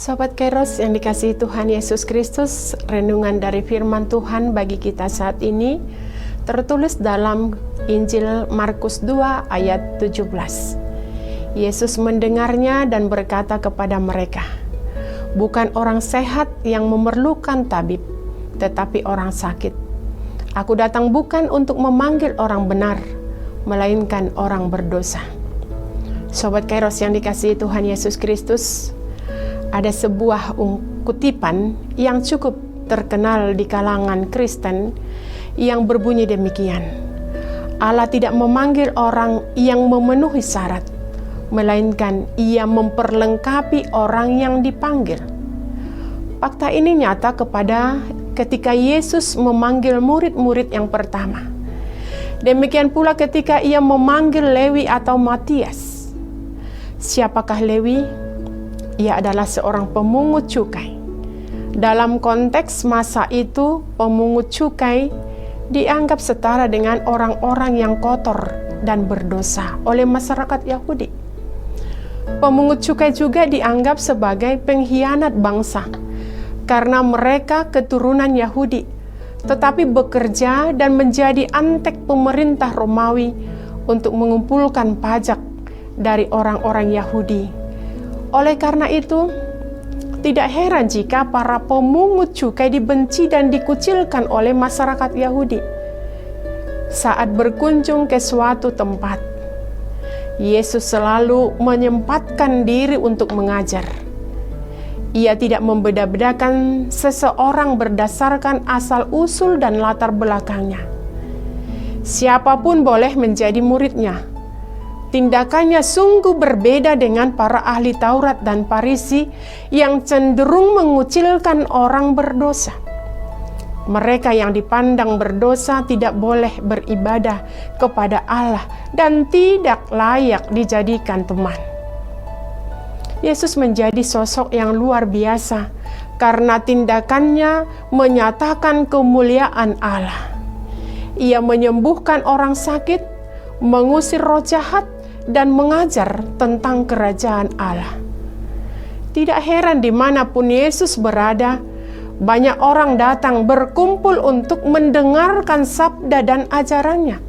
Sobat Kairos yang dikasihi Tuhan Yesus Kristus, renungan dari firman Tuhan bagi kita saat ini tertulis dalam Injil Markus 2 ayat 17. Yesus mendengarnya dan berkata kepada mereka, "Bukan orang sehat yang memerlukan tabib, tetapi orang sakit. Aku datang bukan untuk memanggil orang benar, melainkan orang berdosa." Sobat Kairos yang dikasihi Tuhan Yesus Kristus, ada sebuah kutipan yang cukup terkenal di kalangan Kristen yang berbunyi demikian. Allah tidak memanggil orang yang memenuhi syarat, melainkan Ia memperlengkapi orang yang dipanggil. Fakta ini nyata ketika Yesus memanggil murid-murid yang pertama. Demikian pula ketika Ia memanggil Lewi atau Matias. Siapakah Lewi? Ia adalah seorang pemungut cukai. Dalam konteks masa itu, pemungut cukai dianggap setara dengan orang-orang yang kotor dan berdosa oleh masyarakat Yahudi. Pemungut cukai juga dianggap sebagai pengkhianat bangsa, karena mereka keturunan Yahudi, tetapi bekerja dan menjadi antek pemerintah Romawi untuk mengumpulkan pajak dari orang-orang Yahudi. Oleh karena itu, tidak heran jika para pemungut cukai dibenci dan dikucilkan oleh masyarakat Yahudi. Saat berkunjung ke suatu tempat, Yesus selalu menyempatkan diri untuk mengajar. Ia tidak membeda-bedakan seseorang berdasarkan asal-usul dan latar belakangnya. Siapapun boleh menjadi muridnya. Tindakannya sungguh berbeda dengan para ahli Taurat dan Farisi yang cenderung mengucilkan orang berdosa. Mereka yang dipandang berdosa tidak boleh beribadah kepada Allah dan tidak layak dijadikan teman. Yesus menjadi sosok yang luar biasa karena tindakannya menyatakan kemuliaan Allah. Ia menyembuhkan orang sakit, mengusir roh jahat, dan mengajar tentang kerajaan Allah. Tidak heran dimanapun Yesus berada, banyak orang datang berkumpul untuk mendengarkan sabda dan ajarannya.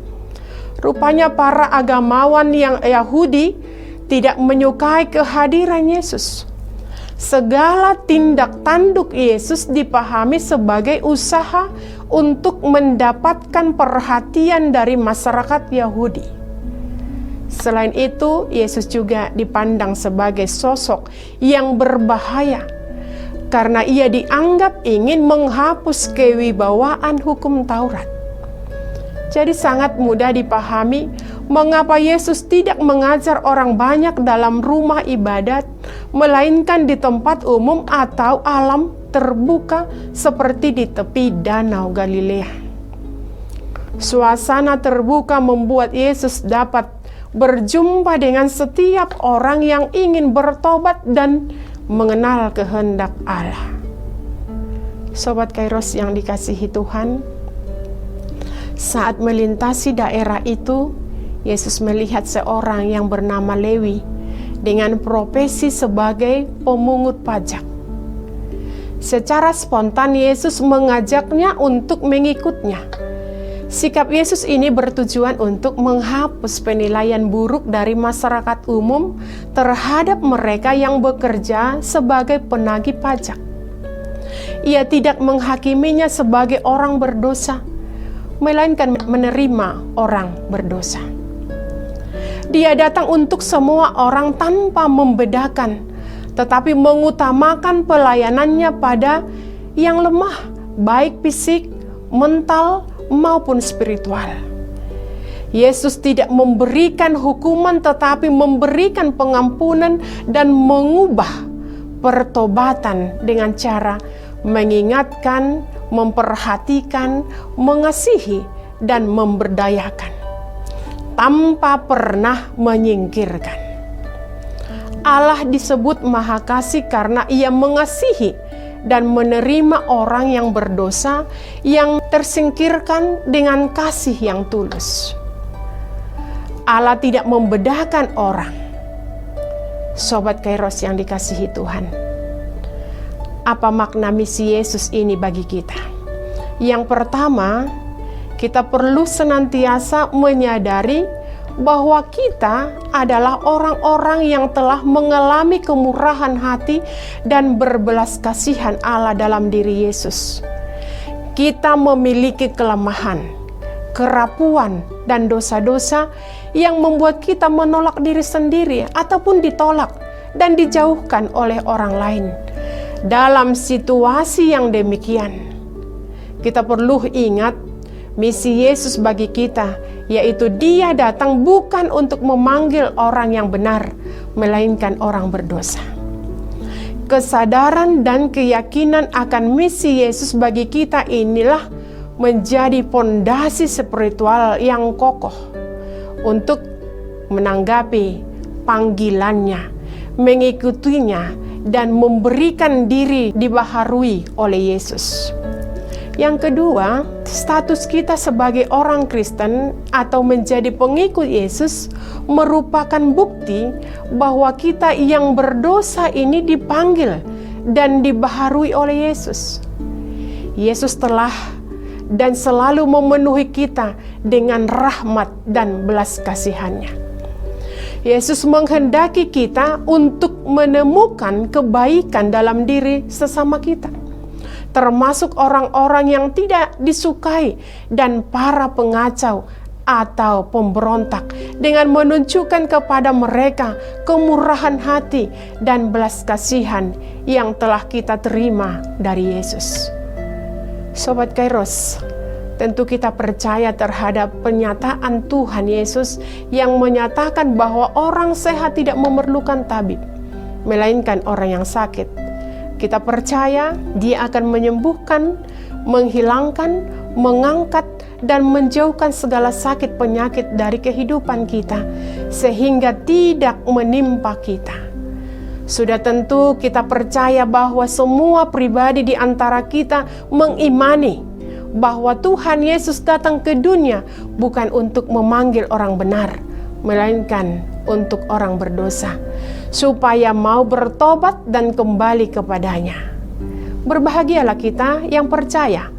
Rupanya para agamawan yang Yahudi tidak menyukai kehadiran Yesus. Segala tindak tanduk Yesus dipahami sebagai usaha untuk mendapatkan perhatian dari masyarakat Yahudi. Selain itu, Yesus juga dipandang sebagai sosok yang berbahaya karena Ia dianggap ingin menghapus kewibawaan hukum Taurat. Jadi sangat mudah dipahami mengapa Yesus tidak mengajar orang banyak dalam rumah ibadat, melainkan di tempat umum atau alam terbuka seperti di tepi Danau Galilea. Suasana terbuka membuat Yesus dapat berjumpa dengan setiap orang yang ingin bertobat dan mengenal kehendak Allah. Sobat Kairos yang dikasihi Tuhan, saat melintasi daerah itu, Yesus melihat seorang yang bernama Lewi dengan profesi sebagai pemungut pajak. Secara spontan Yesus mengajaknya untuk mengikutnya. Sikap Yesus ini bertujuan untuk menghapus penilaian buruk dari masyarakat umum terhadap mereka yang bekerja sebagai penagih pajak. Ia tidak menghakiminya sebagai orang berdosa, melainkan menerima orang berdosa. Dia datang untuk semua orang tanpa membedakan, tetapi mengutamakan pelayanannya pada yang lemah, baik fisik, mental, maupun spiritual. Yesus tidak memberikan hukuman tetapi memberikan pengampunan dan mengubah pertobatan dengan cara mengingatkan, memperhatikan, mengasihi, dan memberdayakan tanpa pernah menyingkirkan. Allah disebut Maha Kasih karena Ia mengasihi dan menerima orang yang berdosa yang tersingkirkan dengan kasih yang tulus. Allah tidak membedakan orang. Sobat Kairos yang dikasihi Tuhan, apa makna misi Yesus ini bagi kita? Yang pertama, kita perlu senantiasa menyadari bahwa kita adalah orang-orang yang telah mengalami kemurahan hati dan berbelas kasihan Allah dalam diri Yesus. Kita memiliki kelemahan, kerapuan, dan dosa-dosa yang membuat kita menolak diri sendiri ataupun ditolak dan dijauhkan oleh orang lain. Dalam situasi yang demikian, kita perlu ingat misi Yesus bagi kita, yaitu Dia datang bukan untuk memanggil orang yang benar, melainkan orang berdosa. Kesadaran dan keyakinan akan misi Yesus bagi kita inilah menjadi pondasi spiritual yang kokoh untuk menanggapi panggilannya, mengikutinya, dan memberikan diri dibaharui oleh Yesus. Yang kedua, status kita sebagai orang Kristen atau menjadi pengikut Yesus merupakan bukti bahwa kita yang berdosa ini dipanggil dan dibaharui oleh Yesus. Yesus telah dan selalu memenuhi kita dengan rahmat dan belas kasihannya. Yesus menghendaki kita untuk menemukan kebaikan dalam diri sesama kita, termasuk orang-orang yang tidak disukai dan para pengacau atau pemberontak, dengan menunjukkan kepada mereka kemurahan hati dan belas kasihan yang telah kita terima dari Yesus. Sobat Kairos, tentu kita percaya terhadap pernyataan Tuhan Yesus yang menyatakan bahwa orang sehat tidak memerlukan tabib, melainkan orang yang sakit. Kita percaya Dia akan menyembuhkan, menghilangkan, mengangkat, dan menjauhkan segala sakit penyakit dari kehidupan kita, sehingga tidak menimpa kita. Sudah tentu kita percaya bahwa semua pribadi di antara kita mengimani bahwa Tuhan Yesus datang ke dunia bukan untuk memanggil orang benar, melainkan untuk orang berdosa, supaya mau bertobat dan kembali kepadanya. Berbahagialah kita yang percaya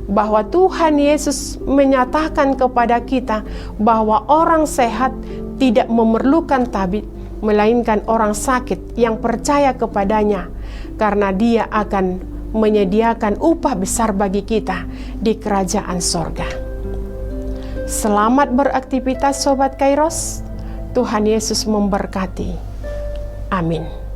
bahwa Tuhan Yesus menyatakan kepada kita bahwa orang sehat tidak memerlukan tabib, melainkan orang sakit yang percaya kepadanya, karena Dia akan menyediakan upah besar bagi kita di kerajaan sorga. Selamat beraktivitas Sobat Kairos. Tuhan Yesus memberkati. Amin.